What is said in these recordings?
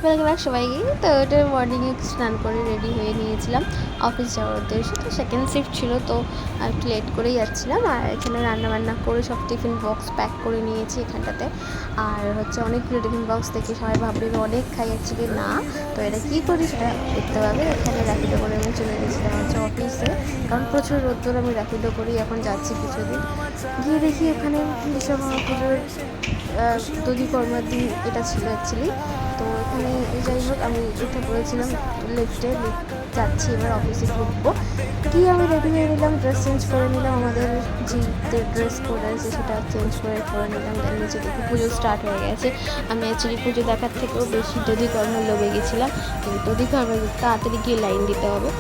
Welcome back সবাইকে। তো ওটা মর্নিংয়ে স্নান করে রেডি হয়ে নিয়েছিলাম অফিস যাওয়ার উদ্দেশ্যে। তো সেকেন্ড শিফট ছিল, তো একটু লেট করেই যাচ্ছিলাম। আর এখানে রান্নাবান্না করে সব টিফিন বক্স প্যাক করে নিয়েছি এখানটাতে। আর হচ্ছে অনেকগুলো টিফিন বক্স দেখে সবাই ভাববে অনেক খাই, অ্যাকচুয়ালি না। তো এটা কী করি সেটা দেখতে পাবে। এখানে র্যাপিডো করে আমি চলে গেছিলাম হচ্ছে অফিসে, কারণ প্রচুর রোদ্দুর। আমি র্যাপিডো করেই এখন যাচ্ছি কিছুদিন। গিয়ে দেখি ওখানে বিশ্বকর্মা পুজোর দধিকর্মার দিন এটা ছিল অ্যাকচুয়ালি। তো এখানে যাই হোক আমি উঠে পড়েছিলাম লিফটে, যাচ্ছি এবার অফিসে ঢুকবো। গিয়ে আমি রেডি হয়ে নিলাম, ড্রেস চেঞ্জ করে নিলাম, আমাদের যে ড্রেস কোড আছে সেটা চেঞ্জ করে নিলাম। দেন নিচে দেখি পুজো স্টার্ট হয়ে গেছে। আমি অ্যাকচুয়ালি পুজো দেখার থেকেও বেশি দধিকর্মার লোভে গেছিলাম, কিন্তু দধিকর্মা তাড়াতাড়ি গিয়ে লাইন দিতে হবে।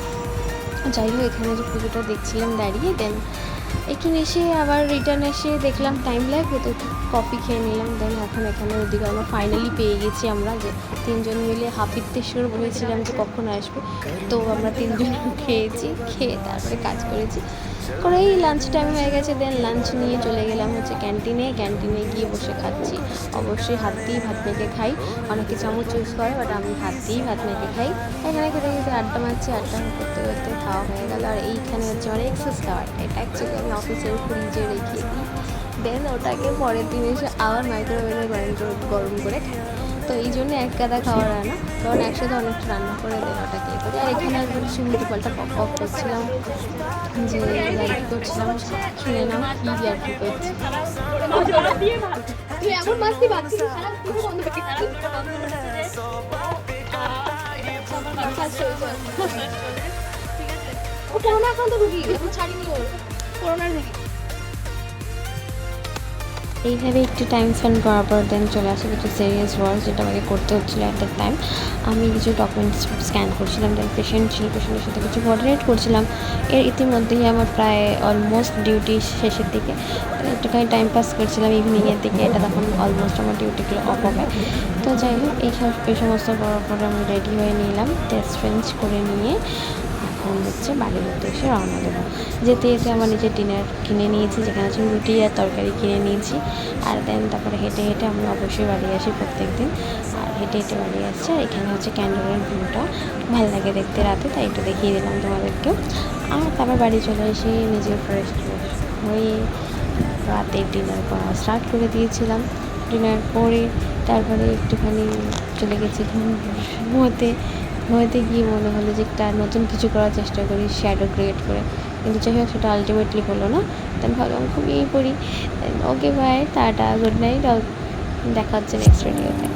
যাই হোক এখানে যে পুজোটা দেখছিলাম দাঁড়িয়ে, দেন এখানে এসে আবার রিটার্ন এসে দেখলাম টাইম লাগবে, তো কফি খেয়ে নিলাম। দেন এখন এখানে ওদিকে আমরা ফাইনালি পেয়ে গেছি, আমরা যে তিনজন মিলে হাপিত্যেশ্বর বলেছিলাম যে কখন আসবে, তো আমরা তিনজন খেয়েছি, খেয়ে তারপরে কাজ করেছি করেই লাঞ্চ টাইম হয়ে গেছে। দেন লাঞ্চ নিয়ে চলে গেলাম হচ্ছে ক্যান্টিনে গিয়ে বসে খাচ্ছি। অবশ্যই হাত দিয়েই ভাত মেখে খাই, অনেকে চামচ ইউজ করে, বাট আমি হাত দিয়েই ভাত মেখে খাই। এখানে খেতে খেতে আড্ডা মারছি, আড্ডা করতে করতে খাওয়া হয়ে গেল। আর এইখানে হচ্ছে আমার এক্সেস খাওয়ারটা, এটা অ্যাকচুয়ালি আমি অফিসের ফ্রিজে রেখে দিই, দেন ওটাকে পরের দিন এসে আবার মাইক্রোওয়েভে গরম করে খাই। তো এই জন্য এক গাদা খাওয়ার আনা, কারণ একসাথে অনেকটা রান্না করে দেন ওটাকে করি। আর এখানে একবার সিমুটি পাল্টা পপ করছিলাম, যে ইয়ার্কি করছিলাম, শুনে নাও কি ইয়ার্কি করছি। ও করোনা আক্রান্ত রুগী, এখন ছাড়িনি, ওর করোনার রুগী। এইভাবে একটু টাইম স্পেন্ড করার পর দেন চলে আসে কিছু সিরিয়াস ওয়ার্ক, যেটা আমাকে করতে হচ্ছিলো অ্যাট দ্যাট টাইম। আমি কিছু ডকুমেন্টস স্ক্যান করছিলাম, দেন পেশেন্ট ছিল, পেশেন্টের সাথে কিছু কোঅর্ডিনেট করছিলাম। ইতিমধ্যেই আমার প্রায় অলমোস্ট ডিউটি শেষের দিকে, একটুখানি টাইম পাস করছিলাম ইভিনিংয়ের দিকে। এটা তখন অলমোস্ট আমার ডিউটিগুলো অফ হবে। তো যাই হোক এই সমস্ত করার পরে আমি রেডি হয়ে নিলাম, ড্রেস চেঞ্জ করে নিয়ে এখন হচ্ছে বাড়ির উদ্দেশ্যে রওনা দেবো। যেতে যেতে আমার নিজের ডিনার কিনে নিয়েছি, যেখানে হচ্ছে রুটি আর তরকারি কিনে নিয়েছি। আর দেন তারপরে হেঁটে হেঁটে আমি অবশ্যই বাড়ি আসি প্রত্যেক দিন, আর হেঁটে হেঁটে বাড়ি আসছি। আর এখানে হচ্ছে ক্যান্ডেলের ভিউটা ভালো লাগে দেখতে রাতে, তাই একটু দেখিয়ে দিলাম তোমাদেরকেও। আর তারপর বাড়ি চলে এসে নিজে ফ্রেশ হয়ে রাতের ডিনার করা স্টার্ট করে দিয়েছিলাম। ডিনার করে তারপরে একটুখানি চলে গেছি ঘুমোতে গিয়ে মনে হলো যে একটা নতুন কিছু করার চেষ্টা করি, শ্যাডো ক্রিয়েট করে, কিন্তু যাই হোক সেটা আলটিমেটলি হলো না। দেন ভাবলাম ঘুমিয়েই পড়ি। Okay bye, tata, good night, দেখা হচ্ছে নেক্সট ভিডিওতে।